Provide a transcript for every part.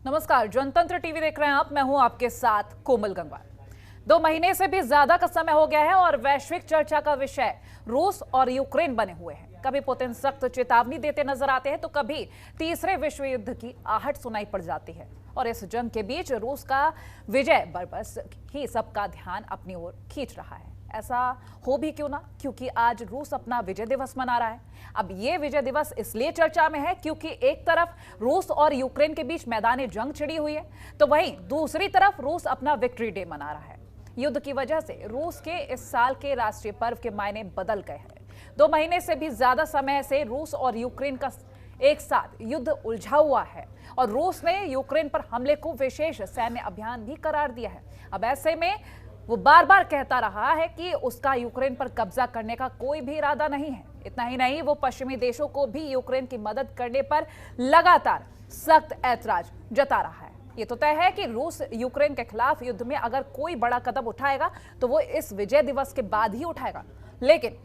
नमस्कार, जनतंत्र टीवी देख रहे हैं आप। मैं हूं आपके साथ कोमल गंगवार। 2 महीने से भी ज्यादा का समय हो गया है और वैश्विक चर्चा का विषय रूस और यूक्रेन बने हुए हैं। कभी पुतिन सख्त चेतावनी देते नजर आते हैं तो कभी तीसरे विश्व युद्ध की आहट सुनाई पड़ जाती है। और इस जंग के बीच रूस का विजय बरबस ही सबका ध्यान अपनी ओर खींच रहा है। ऐसा हो भी क्यों ना, क्योंकि आज रूस अपना विजय दिवस मना रहा है। अब ये विजय दिवस इसलिए चर्चा में है क्योंकि एक तरफ रूस और यूक्रेन के बीच मैदानी जंग छिड़ी हुई है, तो वहीं दूसरी तरफ रूस अपना विक्ट्री डे मना रहा है। युद्ध की वजह से रूस के इस साल के राष्ट्रीय पर्व के मायने बदल गए हैं। 2 महीने से भी ज्यादा समय से रूस और यूक्रेन का एक साथ युद्ध उलझा हुआ है और रूस ने यूक्रेन पर हमले को विशेष सैन्य अभियान भी करार दिया है। अब ऐसे में वो बार बार कहता रहा है कि उसका यूक्रेन पर कब्जा करने का कोई भी इरादा नहीं है। इतना ही नहीं, वो पश्चिमी देशों को भी यूक्रेन की मदद करने पर लगातार सख्त ऐतराज जता रहा है। ये तो तय है कि रूस यूक्रेन के खिलाफ युद्ध में अगर कोई बड़ा कदम उठाएगा तो वो इस विजय दिवस के बाद ही उठाएगा। लेकिन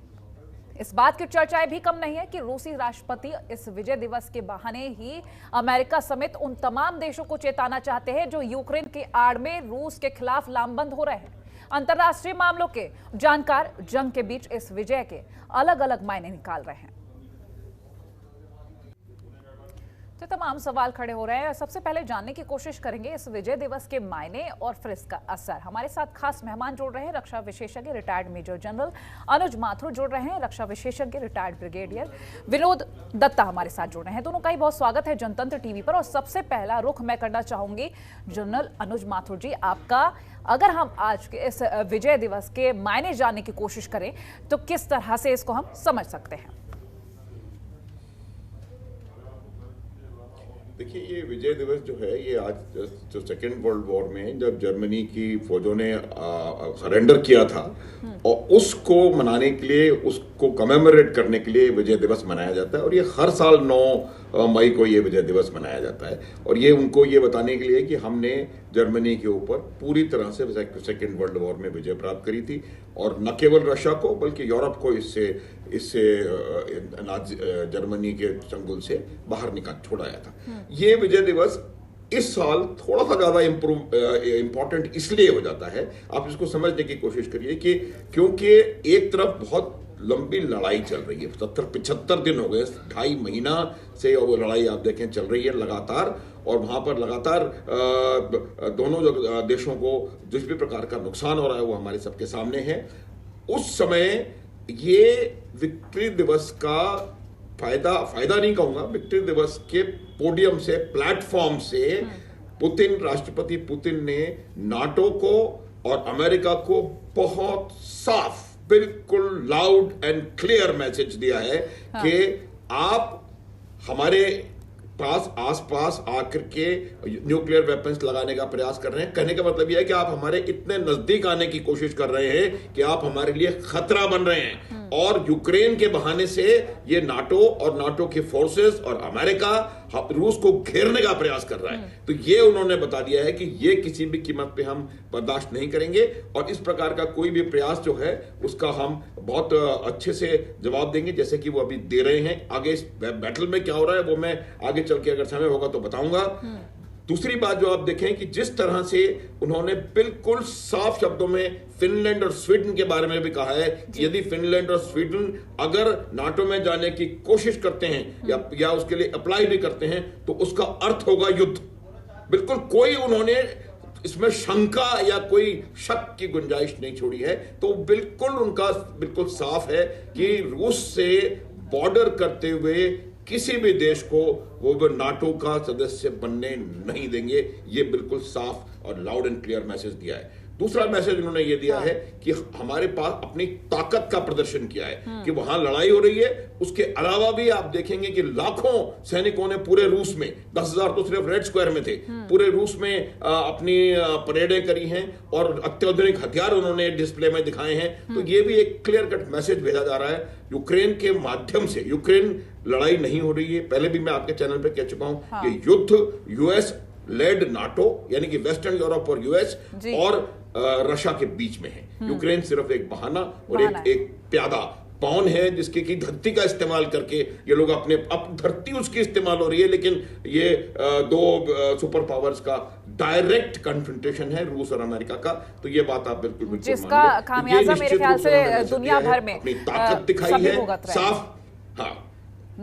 इस बात की चर्चाएं भी कम नहीं है कि रूसी राष्ट्रपति इस विजय दिवस के बहाने ही अमेरिका समेत उन तमाम देशों को चेताना चाहते हैं जो यूक्रेन की आड़ में रूस के खिलाफ लामबंद हो रहे हैं। अंतरराष्ट्रीय मामलों के जानकार जंग के बीच इस विजय के अलग अलग मायने निकाल रहे हैं। तो तमाम सवाल खड़े हो रहे हैं। सबसे पहले जानने की कोशिश करेंगे इस विजय दिवस के मायने और फिर इसका असर। हमारे साथ खास मेहमान जुड़ रहे हैं, रक्षा विशेषज्ञ रिटायर्ड मेजर जनरल अनुज माथुर जुड़ रहे हैं, रक्षा विशेषज्ञ रिटायर्ड ब्रिगेडियर विनोद दत्ता हमारे साथ जुड़ रहे हैं। दोनों का ही बहुत स्वागत है जनतंत्र टीवी पर। और सबसे पहला रुख मैं करना चाहूंगी जनरल अनुज माथुर जी आपका। अगर हम आज के इस विजय दिवस के मायने जानने की कोशिश करें तो किस तरह से इसको हम समझ सकते हैं? देखिए, ये विजय दिवस जो है, ये आज जो सेकेंड वर्ल्ड वॉर में जब जर्मनी की फौजों ने सरेंडर किया था और उसको मनाने के लिए, उसको कमेमोरेट करने के लिए विजय दिवस मनाया जाता है। और ये हर साल 9 मई को ये विजय दिवस मनाया जाता है। और ये उनको ये बताने के लिए कि हमने जर्मनी के ऊपर पूरी तरह से सेकेंड वर्ल्ड वॉर में विजय प्राप्त करी थी। और न केवल रशिया को बल्कि यूरोप को इससे जर्मनी के चंगुल से बाहर छुड़ाया था। ये विजय दिवस इस साल थोड़ा सा ज्यादा इंपॉर्टेंट इसलिए हो जाता है, आप इसको समझने की कोशिश करिए कि क्योंकि एक तरफ बहुत लंबी लड़ाई चल रही है, 70-75 दिन हो गए, 2.5 महीना से वो लड़ाई आप देखें चल रही है लगातार। और वहां पर लगातार दोनों देशों को जिस भी प्रकार का नुकसान हो रहा है वो हमारे सबके सामने है। उस समय ये विक्ट्री दिवस का फायदा नहीं कहूंगा, विक्ट्री दिवस के पोडियम से, प्लेटफॉर्म से राष्ट्रपति पुतिन ने नाटो को और अमेरिका को बहुत साफ, बिल्कुल लाउड एंड क्लियर मैसेज दिया है कि आप हमारे पास आसपास आकर के न्यूक्लियर वेपन्स लगाने का प्रयास कर रहे हैं। कहने का मतलब यह है कि आप हमारे इतने नजदीक आने की कोशिश कर रहे हैं कि आप हमारे लिए खतरा बन रहे हैं। और यूक्रेन के बहाने से ये नाटो और नाटो के फोर्सेस और अमेरिका रूस को घेरने का प्रयास कर रहा है। तो ये उन्होंने बता दिया है कि ये किसी भी कीमत पे हम बर्दाश्त नहीं करेंगे और इस प्रकार का कोई भी प्रयास जो है उसका हम बहुत अच्छे से जवाब देंगे, जैसे कि वो अभी दे रहे हैं। आगे इस बैटल में क्या हो रहा है वो मैं आगे चल के अगर समय होगा तो बताऊंगा। दूसरी बात जो आप देखें कि जिस तरह से उन्होंने बिल्कुल साफ शब्दों में फिनलैंड और स्वीडन के बारे में भी कहा है कि यदि फिनलैंड और स्वीडन अगर नाटो में जाने की कोशिश करते हैं या उसके लिए अप्लाई भी करते हैं तो उसका अर्थ होगा युद्ध। बिल्कुल कोई उन्होंने इसमें शंका या कोई शक की गुंजाइश नहीं छोड़ी है। तो बिल्कुल उनका बिल्कुल साफ है कि रूस से बॉर्डर करते हुए किसी भी देश को वो नाटो का सदस्य बनने नहीं देंगे। ये बिल्कुल साफ और लाउड एंड क्लियर मैसेज दिया है। दूसरा मैसेज उन्होंने ये दिया है कि हमारे पास अपनी ताकत का प्रदर्शन किया है कि वहां लड़ाई हो रही है। उसके अलावा भी आप देखेंगे कि लाखों सैनिकों ने पूरे रूस में, 10,000 तो सिर्फ रेड स्क्वायर में थे, पूरे रूस में अपनी परेडें करी हैं और अत्याधुनिक हथियार उन्होंने डिस्प्ले में दिखाए हैं। तो ये भी एक क्लियर कट मैसेज भेजा जा रहा है यूक्रेन के माध्यम से। यूक्रेन लड़ाई नहीं हो रही है, पहले भी मैं आपके चैनल पे कह चुका हूं कि युद्ध यूएस लेड नाटो यानी कि वेस्टर्न यूरोप और यूएस और रशिया के बीच में है। यूक्रेन सिर्फ एक बहाना और एक प्यादा पौन है जिसके की धरती का इस्तेमाल करके ये लोग अपने अब धरती उसकी इस्तेमाल हो रही है, लेकिन ये दो सुपर पावर्स का डायरेक्ट कन्फ्रंटेशन है रूस और अमेरिका का। तो ये बात आप बिल्कुल बिल्कुल जिसका मानिए। खामियाजा मेरे ख्याल से दुनिया भर में अपनी ताकत दिखाई सभी है भुगत रहे हैं। साफ। हाँ,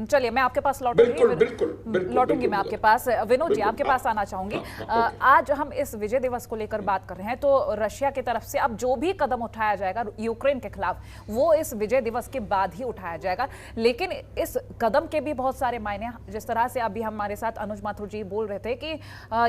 चलिए मैं आपके पास लौटूंगी। लौटूंगी मैं आपके पास। विनोद जी, आपके पास आना चाहूंगी। आज हम इस विजय दिवस को लेकर बात कर रहे हैं, तो रशिया की तरफ से अब जो भी कदम उठाया जाएगा यूक्रेन के खिलाफ, वो इस विजय दिवस के बाद ही उठाया जाएगा। लेकिन इस कदम के भी बहुत सारे मायने, जिस तरह से अभी हमारे साथ अनुज माथुर जी बोल रहे थे कि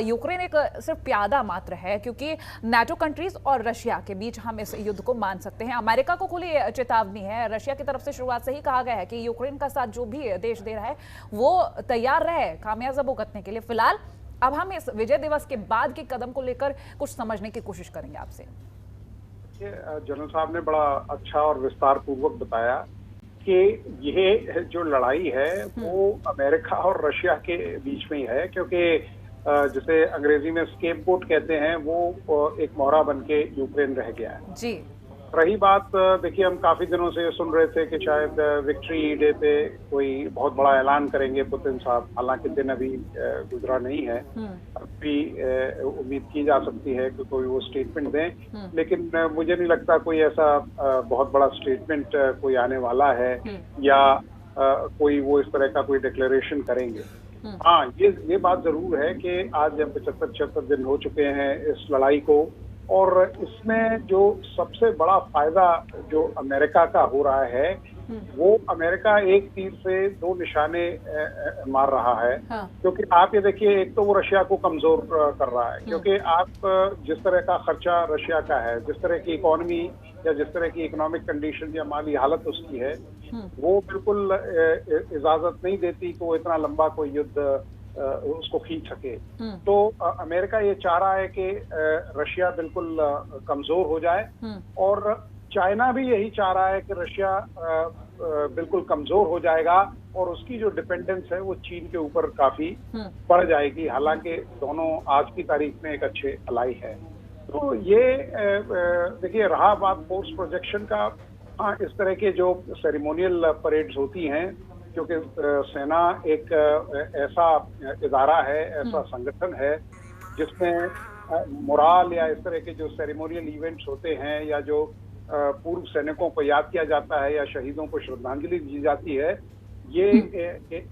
यूक्रेन एक सिर्फ प्यादा मात्र है, क्योंकि नाटो कंट्रीज और रशिया के बीच हम इस युद्ध को मान सकते हैं। अमेरिका को खुली चेतावनी है, रशिया की तरफ से शुरुआत से ही कहा गया है कि यूक्रेन का साथ जो भी देश दे रहा है वो तैयार रहे खामियाजा भुगतने के लिए। फिलहाल अब हम इस विजय दिवस के बाद के कदम को लेकर कुछ समझने की कोशिश करेंगे आपसे। जनरल साहब ने बड़ा अच्छा और विस्तार पूर्वक बताया कि यह जो लड़ाई है वो अमेरिका और रशिया के बीच में ही है, क्योंकि जिसे अंग्रेजी में स्केपगोट कहते हैं, वो एक मोहरा बन के यूक्रेन रह गया है जी। रही बात, देखिए हम काफी दिनों से सुन रहे थे कि शायद विक्ट्री डे पे कोई बहुत बड़ा ऐलान करेंगे पुतिन साहब। हालांकि दिन अभी गुजरा नहीं है, अभी उम्मीद की जा सकती है कि कोई वो स्टेटमेंट दें, लेकिन मुझे नहीं लगता कोई ऐसा बहुत बड़ा स्टेटमेंट कोई आने वाला है या कोई वो इस तरह का कोई डिक्लेरेशन करेंगे। हाँ, ये बात जरूर है कि आज 75-76 दिन हो चुके हैं इस लड़ाई को, और इसमें जो सबसे बड़ा फायदा जो अमेरिका का हो रहा है, वो अमेरिका एक तीर से दो निशाने मार रहा है। हाँ। क्योंकि आप ये देखिए, एक तो वो रशिया को कमजोर कर रहा है, क्योंकि आप जिस तरह का खर्चा रशिया का है, जिस तरह की इकोनॉमी या जिस तरह की इकोनॉमिक कंडीशन या माली हालत उसकी है, वो बिल्कुल इजाजत नहीं देती कि वो इतना लंबा कोई युद्ध उसको खींच सके। तो अमेरिका ये चाह रहा है कि रशिया बिल्कुल कमजोर हो जाए, और चाइना भी यही चाह रहा है कि रशिया बिल्कुल कमजोर हो जाएगा और उसकी जो डिपेंडेंस है वो चीन के ऊपर काफी बढ़ जाएगी। हालांकि दोनों आज की तारीख में एक अच्छे अलाई है। तो ये देखिए, रहा बात फोर्स प्रोजेक्शन का, इस तरह के जो सेरेमोनियल परेड्स होती हैं, क्योंकि सेना एक ऐसा इदारा है, ऐसा संगठन है जिसमें मोराल या इस तरह के जो सेरेमोनियल इवेंट्स होते हैं, या जो पूर्व सैनिकों को याद किया जाता है या शहीदों को श्रद्धांजलि दी जाती है, ये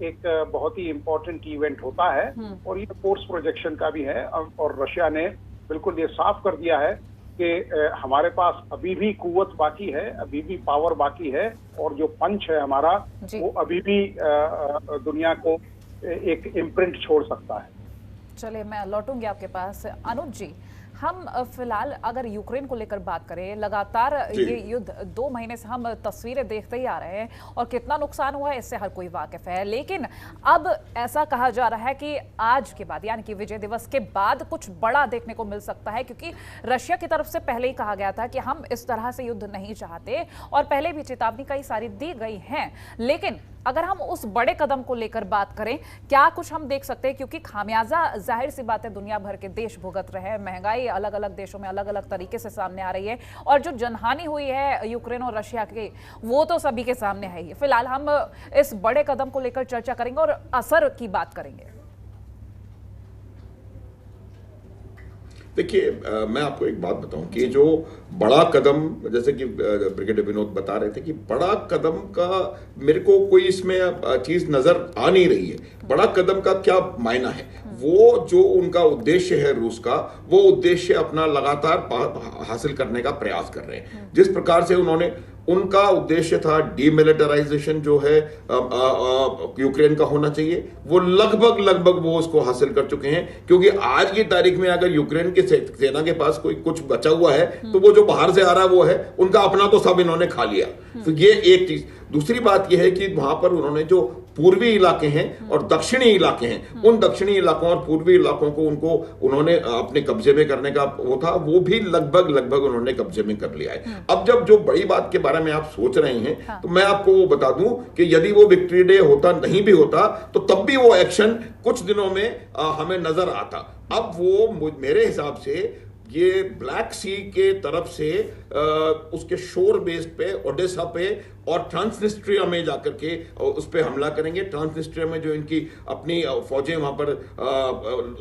एक बहुत ही इम्पोर्टेंट इवेंट होता है, और ये फोर्स प्रोजेक्शन का भी है। और रशिया ने बिल्कुल ये साफ कर दिया है कि हमारे पास अभी भी कुव्वत बाकी है, अभी भी पावर बाकी है, और जो पंच है हमारा, वो अभी भी दुनिया को एक इम्प्रिंट छोड़ सकता है। चलिए मैं लौटूंगी आपके पास। अनुज जी, हम फिलहाल अगर यूक्रेन को लेकर बात करें, लगातार ये युद्ध 2 महीने से हम तस्वीरें देखते ही आ रहे हैं, और कितना नुकसान हुआ है इससे हर कोई वाकिफ है। लेकिन अब ऐसा कहा जा रहा है कि आज के बाद, यानी कि विजय दिवस के बाद, कुछ बड़ा देखने को मिल सकता है, क्योंकि रशिया की तरफ से पहले ही कहा गया था कि हम इस तरह से युद्ध नहीं चाहते, और पहले भी चेतावनी कई सारी दी गई हैं। लेकिन अगर हम उस बड़े कदम को लेकर बात करें, क्या कुछ हम देख सकते हैं? क्योंकि खामियाजा जाहिर सी बात है दुनिया भर के देश भुगत रहे हैं, महंगाई अलग अलग देशों में अलग अलग तरीके से सामने आ रही है, और जो जनहानि हुई है यूक्रेन और रशिया की, वो तो सभी के सामने है ही। फिलहाल हम इस बड़े कदम को लेकर चर्चा करेंगे और असर की बात करेंगे। देखिए, मैं आपको एक बात बताऊं कि जो बड़ा कदम, जैसे कि ब्रिगेडियर विनोद बता रहे थे कि बड़ा कदम का मेरे को कोई इसमें चीज नजर आ नहीं रही है। बड़ा कदम का क्या मायना है? वो जो उनका उद्देश्य है रूस का, वो उद्देश्य अपना लगातार हासिल करने का प्रयास कर रहे हैं। जिस प्रकार से उनका उद्देश्य था डीमिलिटराइजेशन जो है यूक्रेन का होना चाहिए, वो लगभग वो उसको हासिल कर चुके हैं। क्योंकि आज की तारीख में अगर यूक्रेन की सेना के पास कोई कुछ बचा हुआ है, तो वो जो बाहर से आ रहा है वो है उनका अपना, तो सब इन्होंने खा लिया। तो ये एक चीज। दूसरी बात यह है कि वहां पर उन्होंने जो पूर्वी इलाके हैं और दक्षिणी इलाके हैं, उन दक्षिणी इलाकों और पूर्वी इलाकों को उन्होंने अपने कब्जे में करने का वो था, वो भी लगभग उन्होंने कब्जे में कर लिया है। अब जब जो बड़ी बात के बारे में आप सोच रहे हैं, तो मैं आपको वो बता दूं कि यदि वो विक्ट्री डे होता, नहीं भी होता, तो तब भी वो एक्शन कुछ दिनों में हमें नजर आता। अब वो मेरे हिसाब से ये ब्लैक सी के तरफ से उसके शोर बेस्ड पे, ओडेसा पे और ट्रांसनिस्ट्रिया में जाकर के उस पर हमला करेंगे। ट्रांसनिस्ट्रिया में जो इनकी अपनी फौजें वहां पर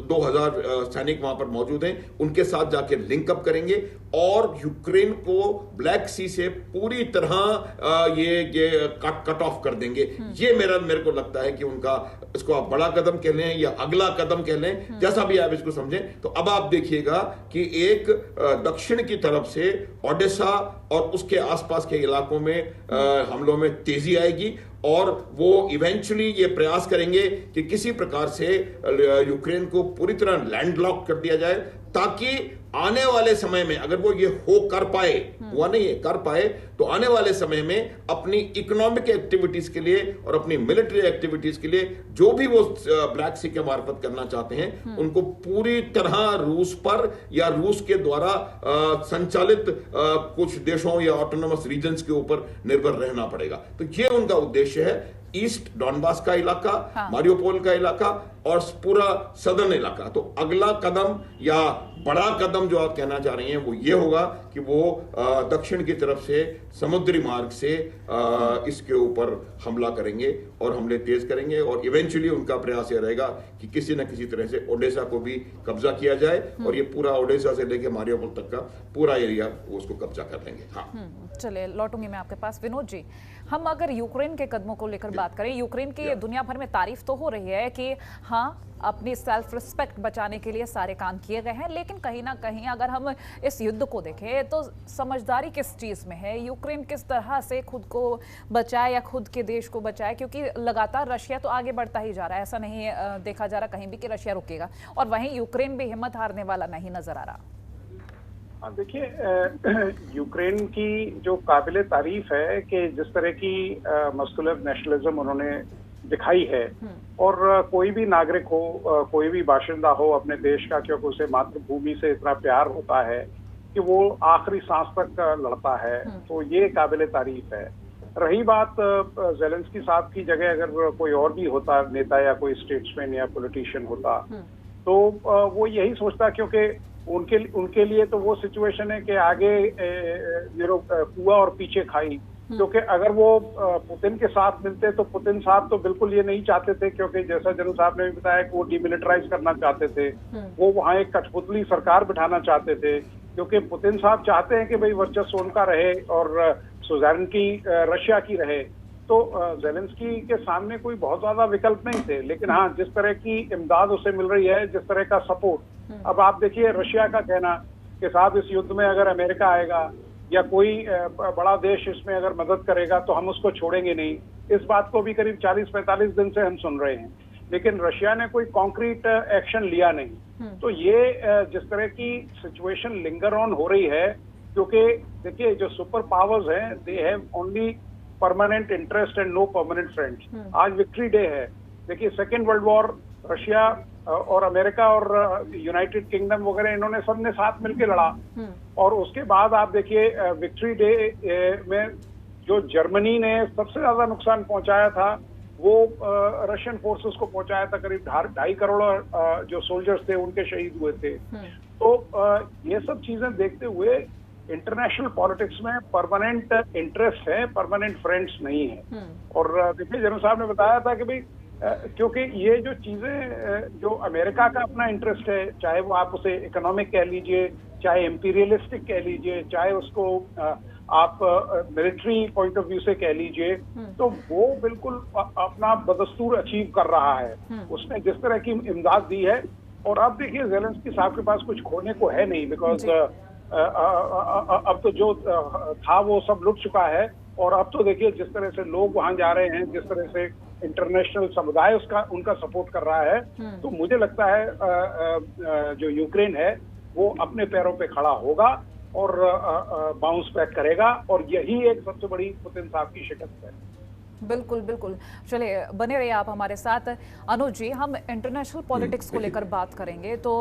2000 सैनिक वहां पर मौजूद हैं, उनके साथ जाके लिंकअप करेंगे और यूक्रेन को ब्लैक सी से पूरी तरह ये कट ऑफ कर देंगे। ये मेरे को लगता है कि उनका, इसको आप बड़ा कदम कह लें या अगला कदम कह लें, जैसा भी आप इसको समझें। तो अब आप देखिएगा कि एक दक्षिण की तरफ से ओडेसा और उसके आसपास के इलाकों में हमलों में तेजी आएगी और वो इवेंचुअली ये प्रयास करेंगे कि किसी प्रकार से यूक्रेन को पूरी तरह लैंडलॉक कर दिया जाए, ताकि आने वाले समय में अगर वो ये कर पाए, हुआ नहीं है, कर पाए, तो आने वाले समय में अपनी इकोनॉमिक एक्टिविटीज के लिए और अपनी मिलिट्री एक्टिविटीज के लिए जो भी वो ब्लैक सी के मार्फत करना चाहते हैं, उनको पूरी तरह रूस पर या रूस के द्वारा संचालित कुछ देशों या ऑटोनोमस रीजन्स के ऊपर निर्भर रहना पड़ेगा। तो ये उनका उद्देश्य है। ईस्ट डॉनबास का इलाका, मारियोपोल का इलाका और पूरा सदर्न इलाका। तो अगला कदम या बड़ा कदम जो आप कहना चाह रही हैं वो ये होगा कि वो दक्षिण की तरफ से समुद्री मार्ग से इसके ऊपर हमला करेंगे और हमले तेज करेंगे और इवेंचुअली उनका प्रयास यह रहेगा कि किसी न किसी तरह से ओडेसा को भी कब्जा किया जाए और ये पूरा ओडेसा से लेकर मारियोपोल तक का पूरा एरिया वो उसको कब्जा कर लेंगे। हाँ, चलिए लौटूंगी मैं आपके पास। विनोद जी, हम अगर यूक्रेन के कदमों को लेकर बात करें, यूक्रेन की दुनिया भर में तारीफ तो हो रही है कि हाँ अपनी सेल्फ रिस्पेक्ट बचाने के लिए सारे काम किए गए हैं, लेकिन कहीं ना कहीं अगर हम इस युद्ध को देखें तो समझदारी किस चीज़ में है? यूक्रेन किस तरह से खुद को बचाए या खुद के देश को बचाए? क्योंकि लगातार रशिया तो आगे बढ़ता ही जा रहा है, ऐसा नहीं देखा जा रहा कहीं भी कि रशिया रुकेगा, और वहीं यूक्रेन भी हिम्मत हारने वाला नहीं नजर आ रहा। देखिए, यूक्रेन की जो काबिले तारीफ है कि जिस तरह की मस्कुलर नेशनलिज्म उन्होंने दिखाई है, और कोई भी नागरिक हो, कोई भी बाशिंदा हो अपने देश का, क्योंकि उसे मातृभूमि से इतना प्यार होता है कि वो आखिरी सांस तक लड़ता है, तो ये काबिले तारीफ है। रही बात ज़ेलेंस्की साहब की जगह अगर कोई और भी होता नेता या कोई स्टेट्समैन या पॉलिटिशियन होता, तो वो यही सोचता, क्योंकि उनके लिए तो वो सिचुएशन है कि आगे कुआं और पीछे खाई। क्योंकि अगर वो पुतिन के साथ मिलते तो पुतिन साहब तो बिल्कुल ये नहीं चाहते थे, क्योंकि जैसा जनरल साहब ने भी बताया कि वो डिमिलिटराइज करना चाहते थे, वो वहाँ एक कठपुतली सरकार बिठाना चाहते थे, क्योंकि पुतिन साहब चाहते हैं कि भाई वर्चस्व उनका रहे और सुज़ेरेनिटी रशिया की रहे। तो ज़ेलेंस्की के सामने कोई बहुत ज्यादा विकल्प नहीं थे, लेकिन हाँ जिस तरह की इमदाद उसे मिल रही है, जिस तरह का सपोर्ट, अब आप देखिए रशिया का कहना कि साहब इस युद्ध में अगर अमेरिका आएगा या कोई बड़ा देश इसमें अगर मदद करेगा तो हम उसको छोड़ेंगे नहीं। इस बात को भी करीब 40-45 दिन से हम सुन रहे हैं, लेकिन रशिया ने कोई कॉन्क्रीट एक्शन लिया नहीं। तो ये जिस तरह की सिचुएशन लिंगर ऑन हो रही है, क्योंकि देखिए जो सुपर पावर्स हैं they have only permanent interest and no permanent friends. आज विक्ट्री डे है। देखिए सेकेंड वर्ल्ड वॉर रशिया और अमेरिका और यूनाइटेड किंगडम वगैरह इन्होंने सबने साथ मिलकर लड़ा, और उसके बाद आप देखिए विक्ट्री डे में जो जर्मनी ने सबसे ज्यादा नुकसान पहुंचाया था वो रशियन फोर्सेस को पहुंचाया था। करीब 2.5 करोड़ जो सोल्जर्स थे उनके शहीद हुए थे। तो ये सब चीजें देखते हुए इंटरनेशनल पॉलिटिक्स में परमानेंट इंटरेस्ट है, परमानेंट फ्रेंड्स नहीं है। और देखिए जनरल साहब ने बताया था कि भाई क्योंकि ये जो चीजें जो अमेरिका का अपना इंटरेस्ट है, चाहे वो आप उसे इकोनॉमिक कह लीजिए, चाहे इंपीरियलिस्टिक कह लीजिए, चाहे उसको आप मिलिट्री पॉइंट ऑफ व्यू से कह लीजिए, तो वो बिल्कुल अपना बदस्तूर अचीव कर रहा है। उसने जिस तरह की इमदाद दी है, और अब देखिए ज़ेलेंस्की साहब के पास कुछ खोने को है नहीं, बिकॉज अब तो जो था वो सब लुट चुका है। और अब तो देखिए जिस तरह से लोग वहां जा रहे हैं, जिस तरह से इंटरनेशनल समुदाय उनका सपोर्ट कर रहा है, तो मुझे लगता है जो यूक्रेन है वो अपने पैरों पे खड़ा होगा और बाउंस बैक करेगा, और यही एक सबसे बड़ी पुतिन साहब की शिकस्त है। बिल्कुल बिल्कुल, चलिए बने रहिए आप हमारे साथ। अनुज जी, हम इंटरनेशनल पॉलिटिक्स को लेकर बात करेंगे, तो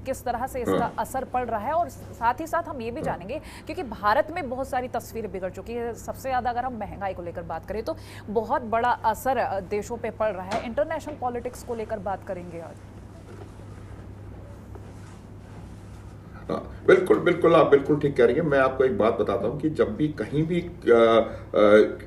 किस तरह से इसका असर पड़ रहा है, और साथ ही साथ हम ये भी जानेंगे क्योंकि भारत में बहुत सारी तस्वीरें बिगड़ चुकी है। सबसे ज़्यादा अगर हम महंगाई को लेकर बात करें तो बहुत बड़ा असर देशों पे पड़ रहा है। इंटरनेशनल पॉलिटिक्स को लेकर बात करेंगे आज। हाँ, बिल्कुल बिल्कुल, आप बिल्कुल ठीक कह रही हैं। मैं आपको एक बात बताता हूँ कि जब भी कहीं भी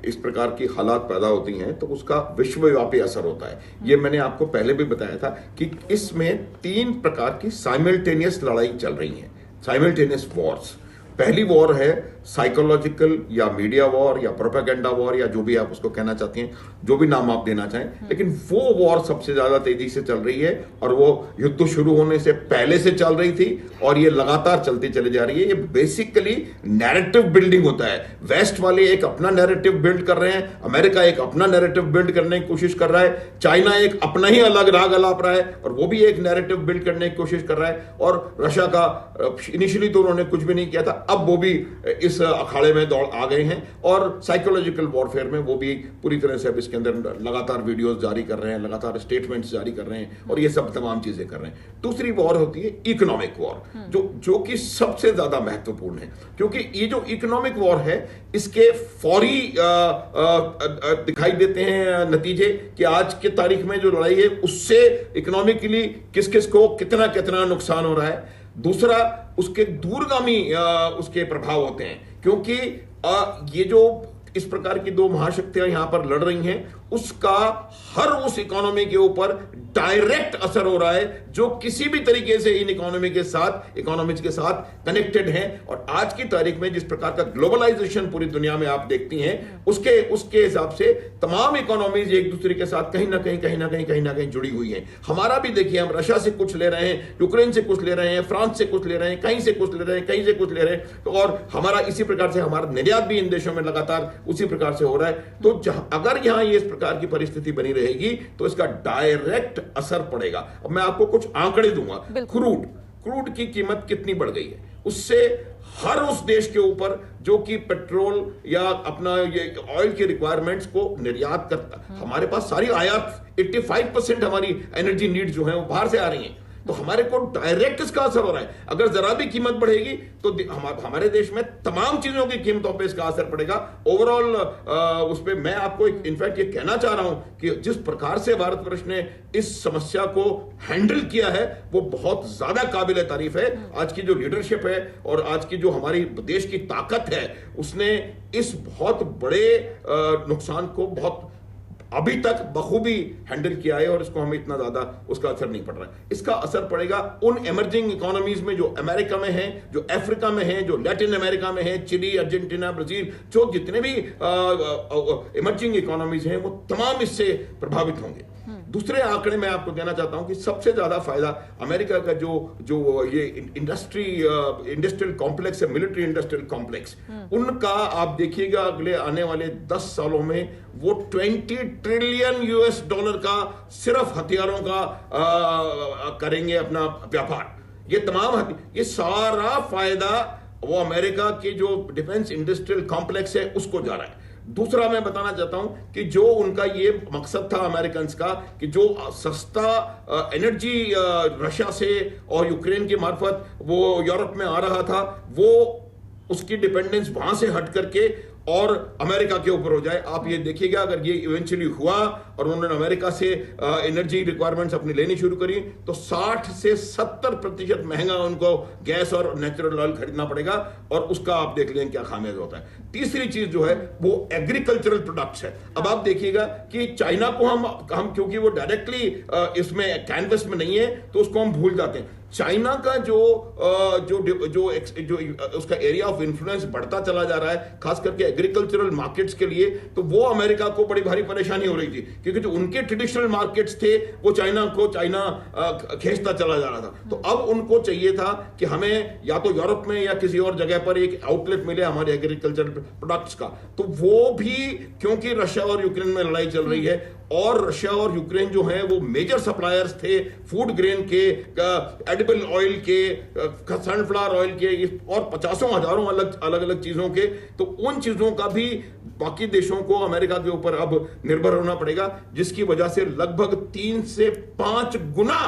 इस प्रकार की हालात पैदा होती हैं तो उसका विश्वव्यापी असर होता है। ये मैंने आपको पहले भी बताया था कि इसमें 3 प्रकार की साइमल्टेनियस लड़ाई चल रही हैं, साइमल्टेनियस वॉर्स। पहली वॉर है साइकोलॉजिकल या मीडिया वॉर या प्रोपेगेंडा वॉर या जो भी आप उसको कहना चाहती हैं, जो भी नाम आप देना चाहें, लेकिन वो वॉर सबसे ज्यादा तेजी से चल रही है और वो युद्ध शुरू होने से पहले से चल रही थी और ये लगातार चलती चली जा रही है। ये बेसिकली नैरेटिव बिल्डिंग होता है। वेस्ट वाले एक अपना नैरेटिव बिल्ड कर रहे हैं, अमेरिका एक अपना नैरेटिव बिल्ड करने की कोशिश कर रहा है, चाइना एक अपना ही अलग राग अलाप रहा है और वो भी एक नैरेटिव बिल्ड करने की कोशिश कर रहा है, और रशिया का इनिशियली तो उन्होंने कुछ भी नहीं किया था, अब वो भी इस अखाड़े में दौड़ आ गए हैं और साइकोलॉजिकल वॉरफेयर में वो भी पूरी तरह से अब इसके अंदर लगातार वीडियोस जारी कर रहे हैं, लगातार स्टेटमेंट्स जारी कर रहे हैं और ये सब तमाम चीजें कर रहे हैं। दूसरी वॉर होती है इकोनॉमिक वॉर, जो कि सबसे ज्यादा महत्वपूर्ण है, क्योंकि ये जो इकोनॉमिक वॉर है इसके फौरी दिखाई देते हैं नतीजे कि आज के तारीख में जो लड़ाई है उससे इकोनॉमिकली किस किस को कितना कितना नुकसान हो रहा है। दूसरा, उसके दूरगामी उसके प्रभाव होते हैं, क्योंकि ये जो इस प्रकार की 2 महाशक्तियां यहां पर लड़ रही हैं उसका हर उस इकोनॉमी के ऊपर डायरेक्ट असर हो रहा है जो किसी भी तरीके से इन इकोनॉमीज के साथ कनेक्टेड हैं। और आज की तारीख में जिस प्रकार का ग्लोबलाइजेशन पूरी दुनिया में आप देखती हैं उसके हिसाब से तमाम इकोनॉमीज एक दूसरे के साथ कहीं ना कहीं जुड़ी हुई हैं। हमारा भी देखिए, हम रशिया से कुछ ले रहे हैं, यूक्रेन से कुछ ले रहे हैं, फ्रांस से कुछ ले रहे हैं, कहीं से कुछ ले रहे हैं, कहीं से कुछ ले रहे हैं, तो और हमारा इसी प्रकार से हमारा निर्यात भी इन देशों में लगातार उसी प्रकार से हो रहा है। तो अगर यहां ये इस प्रकार की परिस्थिति बनी रहेगी तो इसका डायरेक्ट असर पड़ेगा। अब मैं आपको कुछ आंकड़े दूंगा। क्रूड की कीमत कितनी बढ़ गई है, उससे हर उस देश के ऊपर जो कि पेट्रोल या अपना ये ऑयल की रिक्वायरमेंट्स को निर्यात करता, हमारे पास सारी आयात 85% हमारी एनर्जी नीड जो है वो बाहर से आ रही हैं, तो हमारे को डायरेक्ट इसका असर हो रहा है। अगर जरा भी कीमत बढ़ेगी तो हमारे देश में तमाम चीजों की कीमतों पे इसका असर पड़ेगा। ओवरऑल उस पे मैं आपको इनफैक्ट ये कहना चाह रहा हूं कि जिस प्रकार से भारतवर्ष ने इस समस्या को हैंडल किया है वो बहुत ज्यादा काबिल तारीफ है। आज की जो लीडरशिप है और आज की जो हमारी देश की ताकत है उसने इस बहुत बड़े नुकसान को बहुत अभी तक बखूबी हैंडल किया है और इसको हमें इतना ज्यादा उसका असर नहीं पड़ रहा है। इसका असर पड़ेगा उन इमर्जिंग इकोनॉमीज में जो अमेरिका में हैं, जो अफ्रीका में हैं, जो लैटिन अमेरिका में हैं, चिली, अर्जेंटीना, ब्राजील, जो जितने भी इमर्जिंग इकोनॉमीज हैं वो तमाम इससे प्रभावित होंगे। दूसरे आंकड़े मैं आपको कहना चाहता हूं कि सबसे ज्यादा फायदा अमेरिका का जो ये इंडस्ट्रियल कॉम्प्लेक्स है, मिलिट्री इंडस्ट्रियल कॉम्प्लेक्स, उनका आप देखिएगा अगले आने वाले 10 सालों में वो $20 ट्रिलियन का सिर्फ हथियारों का करेंगे अपना व्यापार। ये तमाम ये सारा फायदा वो अमेरिका की जो डिफेंस इंडस्ट्रियल कॉम्प्लेक्स है उसको जा रहा है। दूसरा मैं बताना चाहता हूं कि जो उनका ये मकसद था अमेरिकन का कि जो सस्ता एनर्जी रशिया से और यूक्रेन के मार्फत वो यूरोप में आ रहा था, वो उसकी डिपेंडेंस वहां से हट करके और अमेरिका के ऊपर हो जाए। आप ये देखिएगा अगर ये इवेंचुअली हुआ और उन्होंने अमेरिका से एनर्जी रिक्वायरमेंट्स अपनी लेनी शुरू करी तो 60 से 70% महंगा उनको गैस और नेचुरल ऑयल खरीदना पड़ेगा और उसका आप देख लें क्या खामियाजा होता है। तीसरी चीज जो है वो एग्रीकल्चरल प्रोडक्ट्स है। अब आप देखिएगा कि चाइना को हम क्योंकि वो डायरेक्टली इसमें कैनवस में नहीं है तो उसको हम भूल जाते हैं। चाइना का जो उसका एरिया ऑफ इन्फ्लुएंस बढ़ता चला जा रहा है खास करके एग्रीकल्चरल मार्केट्स के लिए, तो वो अमेरिका को बड़ी भारी परेशानी हो रही थी क्योंकि जो उनके ट्रेडिशनल मार्केट्स थे वो चाइना खींचता चला जा रहा था। तो अब उनको चाहिए था कि हमें या तो यूरोप में या किसी और जगह पर एक आउटलेट मिले हमारे एग्रीकल्चरल प्रोडक्ट्स का। तो वो भी क्योंकि रशिया और यूक्रेन में लड़ाई चल रही है और रशिया और यूक्रेन जो है वो मेजर सप्लायर्स थे फूड ग्रेन के, एडिबल ऑयल के, सनफ्लावर ऑयल के और 50 हजारों अलग अलग चीजों के। तो उन चीजों का भी बाकी देशों को अमेरिका के ऊपर अब निर्भर होना पड़ेगा, जिसकी वजह से लगभग 3 से 5 गुना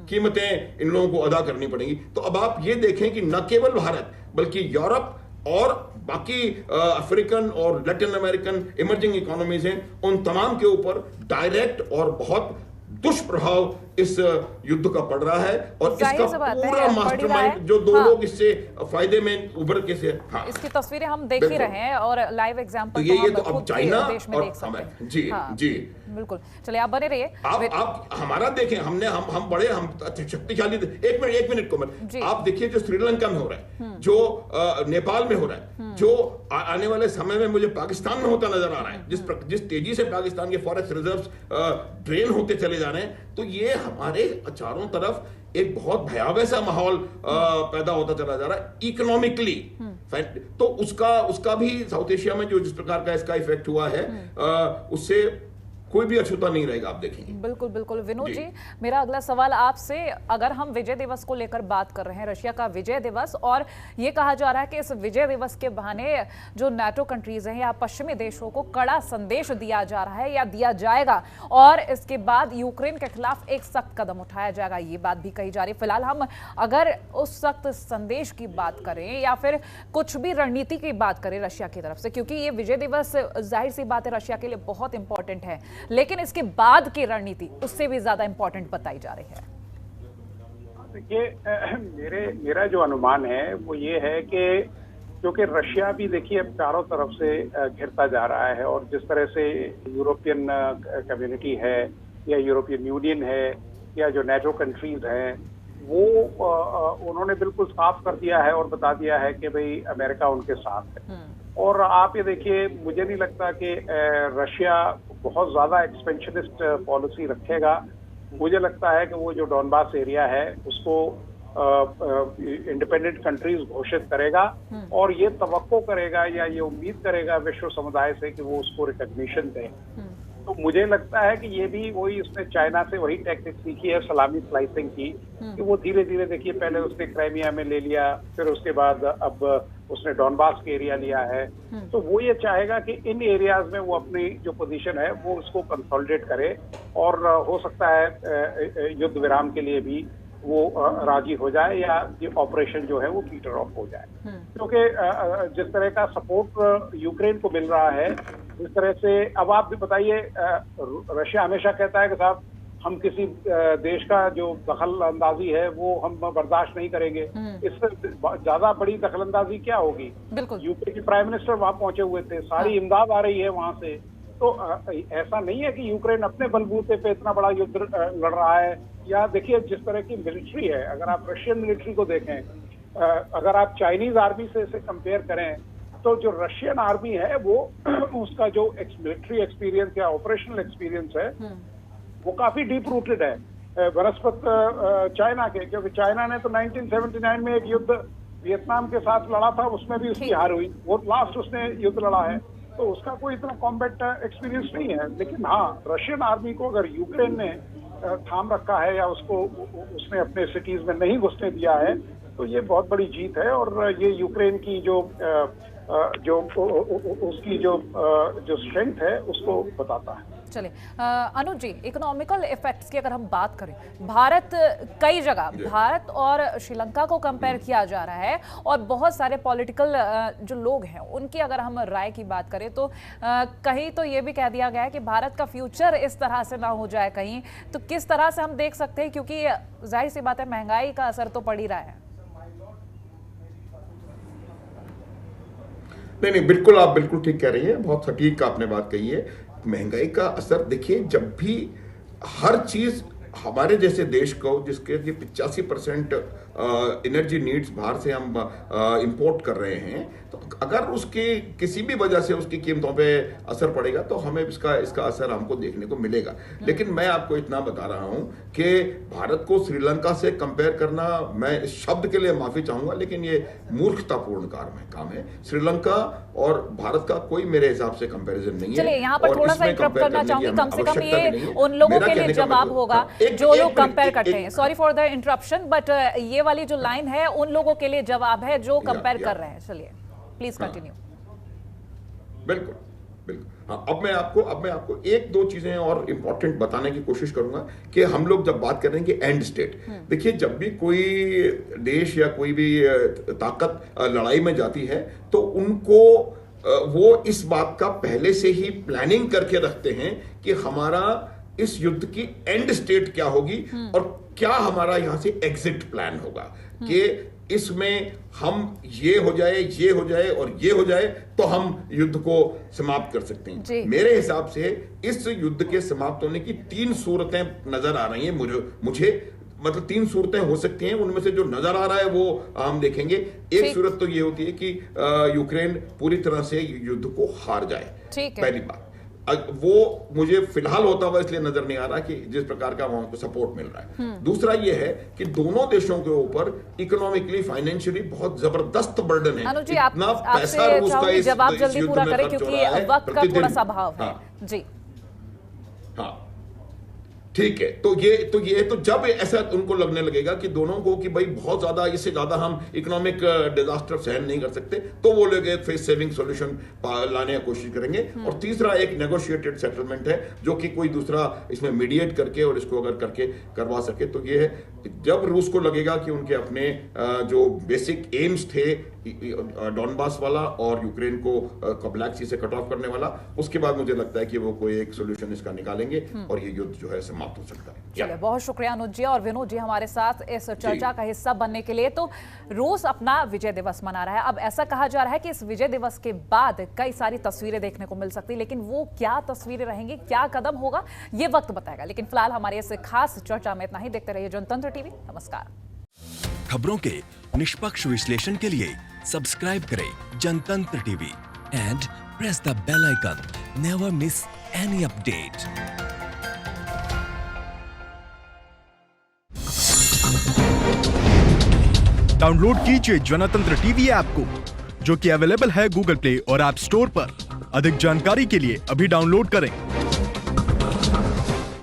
कीमतें इन लोगों को अदा करनी पड़ेंगी। तो अब आप ये देखें कि न केवल भारत बल्कि यूरोप और बाकी अफ्रीकन और लैटिन अमेरिकन इमर्जिंग इकोनॉमीज हैं, उन तमाम के ऊपर डायरेक्ट और बहुत दुष्प्रभाव इस युद्ध का पड़ रहा है और इसका पूरा मास्टरमाइंड जो दो लोग इससे फायदे में उभर के से। हाँ, इसकी तस्वीरें हम देख ही रहे हैं और लाइव एग्जांपल तो ये तो अब चाइना देश में और देख सकते हैं। जी हाँ, जी बिल्कुल। चलिए आप बने रहिए। आप हमारा देखें, हम बड़े हम शक्तिशाली। एक मिनट कोमल, आप देखिए जो श्रीलंका में हो रहा है, जो नेपाल में हो रहा है, जो आने वाले समय में मुझे पाकिस्तान में होता नजर आ रहा है, जिस तेजी से पाकिस्तान के फॉरेक्स रिजर्व्स ड्रेन होते चले जा रहे हैं, तो ये हमारे चारों तरफ एक बहुत भयावह सा माहौल पैदा होता चला जा रहा है इकोनॉमिकली। तो उसका भी साउथ एशिया में जो जिस प्रकार का इसका इफेक्ट हुआ है, उससे कोई भी अछूता नहीं रहेगा, आप देखेंगे। बिल्कुल बिल्कुल। विनोद जी, मेरा अगला सवाल आपसे, अगर हम विजय दिवस को लेकर बात कर रहे हैं, रशिया का विजय दिवस, और ये कहा जा रहा है कि इस विजय दिवस के बहाने जो नाटो कंट्रीज हैं या पश्चिमी देशों को कड़ा संदेश दिया जा रहा है या दिया जाएगा और इसके बाद यूक्रेन के खिलाफ एक सख्त कदम उठाया जाएगा, ये बात भी कही जा रही है। फिलहाल हम अगर उस सख्त संदेश की बात करें या फिर कुछ भी रणनीति की बात करें रशिया की तरफ से, क्योंकि ये विजय दिवस जाहिर सी बात है रशिया के लिए बहुत इंपॉर्टेंट है, लेकिन इसके बाद की रणनीति उससे भी ज्यादा इंपॉर्टेंट बताई जा रही है। देखिए, मेरा जो अनुमान है वो ये है कि क्योंकि रशिया भी देखिए अब चारों तरफ से घिरता जा रहा है, और जिस तरह से यूरोपियन कम्युनिटी है या यूरोपियन यूनियन है या जो नेटो कंट्रीज हैं, वो उन्होंने बिल्कुल साफ कर दिया है और बता दिया है कि भाई अमेरिका उनके साथ है। और आप ये देखिए, मुझे नहीं लगता कि रशिया बहुत ज्यादा एक्सपेंशनिस्ट पॉलिसी रखेगा। मुझे लगता है कि वो जो डॉनबास एरिया है उसको इंडिपेंडेंट कंट्रीज घोषित करेगा और ये तवक्को करेगा या ये उम्मीद करेगा विश्व समुदाय से कि वो उसको रिकॉग्निशन दें। तो मुझे लगता है कि ये भी वही, उसने चाइना से वही टेक्निक सीखी है सलामी स्लाइसिंग की, कि वो धीरे धीरे देखिए पहले उसने क्राइमिया में ले लिया, फिर उसके बाद अब उसने डॉनबास के एरिया लिया है। तो वो ये चाहेगा कि इन एरियाज में वो अपनी जो पोजीशन है वो उसको कंसोलिडेट करे, और हो सकता है युद्ध विराम के लिए भी वो राजी हो जाए या ये ऑपरेशन जो है वो पीटर ऑफ हो जाए। क्योंकि जिस तरह का सपोर्ट यूक्रेन को मिल रहा है, जिस तरह से, अब आप भी बताइए, रशिया हमेशा कहता है कि साहब हम किसी देश का जो दखल अंदाजी है वो हम बर्दाश्त नहीं करेंगे। इससे ज्यादा बड़ी दखल अंदाजी क्या होगी? यूके के प्राइम मिनिस्टर वहां पहुंचे हुए थे, सारी इमदाद आ रही है वहां से। तो ऐसा नहीं है कि यूक्रेन अपने बलबूते पे इतना बड़ा युद्ध लड़ रहा है। या देखिए जिस तरह की मिलिट्री है, अगर आप रशियन मिलिट्री को देखें, अगर आप चाइनीज आर्मी से इसे कंपेयर करें, तो जो रशियन आर्मी है वो उसका जो मिलिट्री एक्सपीरियंस या ऑपरेशनल एक्सपीरियंस है वो काफी डीप रूटेड है बनस्पत चाइना के। क्योंकि चाइना ने तो 1979 में एक युद्ध वियतनाम के साथ लड़ा था, उसमें भी उसकी हार हुई, वो लास्ट उसने युद्ध लड़ा है, तो उसका कोई इतना कॉम्बैट एक्सपीरियंस नहीं है। लेकिन हाँ, रशियन आर्मी को अगर यूक्रेन ने थाम रखा है या उसने अपने सिटीज में नहीं घुसने दिया है, तो ये बहुत बड़ी जीत है, और ये यूक्रेन की उसकी जो स्ट्रेंथ है उसको बताता है। चलिए अनुज जी, इकोनॉमिकल इफेक्ट्स की अगर हम बात करें, भारत कई जगह भारत और श्रीलंका को कंपेयर किया जा रहा है, और बहुत सारे पॉलिटिकल जो लोग हैं उनकी अगर हम राय की बात करें तो कहीं तो ये भी कह दिया गया है कि भारत का फ्यूचर इस तरह से ना हो जाए कहीं। तो किस तरह से हम देख सकते हैं, क्योंकि जाहिर सी बात है महंगाई का असर तो पड़ ही रहा है। नहीं, बिल्कुल आप बिल्कुल ठीक कह रही हैं, बहुत सटीक आपने बात कही है। महंगाई का असर देखिए, जब भी हर चीज हमारे जैसे देश को, जिसके 85% एनर्जी नीड्स बाहर से हम इंपोर्ट कर रहे हैं, तो अगर उसकी किसी भी वजह से उसकी कीमतों पे असर पड़ेगा तो हमें इसका असर हमको देखने को मिलेगा। लेकिन मैं आपको इतना बता रहा हूं कि भारत को श्रीलंका से कंपेयर करना, मैं इस शब्द के लिए माफी चाहूंगा, लेकिन ये मूर्खतापूर्ण काम है। श्रीलंका और भारत का कोई मेरे हिसाब से कंपैरिजन नहीं है। चलिए यहाँ पर थोड़ा सा इंटरप्ट करना चाहूंगी, कम से कम ये उन लोगों के लिए जवाब होगा जो लोग कंपेयर करते हैं। Sorry for the interruption, but ये वाली जो लाइन है उन लोगों के लिए जवाब है जो कंपेयर कर रहे हैं। चलिए प्लीज कंटिन्यू। बिल्कुल। हाँ, अब मैं आपको एक दो चीजें और इंपॉर्टेंट बताने की कोशिश करूंगा कि हम लोग जब बात कर रहे हैं कि एंड स्टेट, देखिए जब भी कोई देश या कोई भी ताकत लड़ाई में जाती है तो उनको वो इस बात का पहले से ही प्लानिंग करके रखते हैं कि हमारा इस युद्ध की एंड स्टेट क्या होगी और क्या हमारा यहां से एग्जिट प्लान होगा कि इसमें हम ये हो जाए और ये हो जाए तो हम युद्ध को समाप्त कर सकते हैं। मेरे हिसाब से इस युद्ध के समाप्त होने की 3 सूरतें नजर आ रही हैं मुझे मतलब 3 सूरतें हो सकती हैं, उनमें से जो नजर आ रहा है वो हम देखेंगे। एक सूरत तो ये होती है कि यूक्रेन पूरी तरह से युद्ध को हार जाए, पहली बात। वो मुझे फिलहाल होता हुआ इसलिए नजर नहीं आ रहा कि जिस प्रकार का वहां को सपोर्ट मिल रहा है। दूसरा ये है कि दोनों देशों के ऊपर इकोनॉमिकली फाइनेंशियली बहुत जबरदस्त बर्डन है। अनुज जी, इतना पैसा रूस का इस जवाब जल्दी पूरा करें क्योंकि वक्त का थोड़ा सा अभाव है। जी हाँ ठीक है, तो जब ऐसा उनको लगने लगेगा कि दोनों को कि भाई बहुत ज्यादा, इससे ज्यादा हम इकोनॉमिक डिजास्टर सहन नहीं कर सकते, तो वो लोग एक फेस सेविंग सॉल्यूशन लाने की कोशिश करेंगे। और तीसरा एक नेगोशिएटेड सेटलमेंट है जो कि कोई दूसरा इसमें मीडिएट करके और इसको अगर करके करवा सके। तो ये है जब रूस को लगेगा कि उनके अपने जो बेसिक एम्स थे डॉनबास वाला और यूक्रेन को ब्लैक सी से कट ऑफ करने वाला, उसके बाद मुझे लगता है कि वो कोई एक सोल्यूशन इसका निकालेंगे और ये युद्ध जो है समाप्त हो सकता है। चलिए, बहुत शुक्रिया अनुज जी और विनोद जी हमारे साथ इस चर्चा का हिस्सा बनने के लिए। तो रूस अपना विजय दिवस मना रहा है। अब ऐसा कहा जा रहा है कि इस विजय दिवस के बाद कई सारी तस्वीरें देखने को मिल सकती, लेकिन वो क्या तस्वीरें रहेंगी, क्या कदम होगा, ये वक्त बताएगा। लेकिन फिलहाल हमारे इस खास चर्चा में इतना ही। देखते रहिए जनतंत्र टीवी। नमस्कार। खबरों के निष्पक्ष विश्लेषण के लिए सब्सक्राइब करें Jantantra TV and press the bell icon. Never miss any update. Download कीजिए जनतंत्र टीवी ऐप को, जो कि अवेलेबल है गूगल प्ले और ऐप स्टोर पर। अधिक जानकारी के लिए अभी डाउनलोड करें।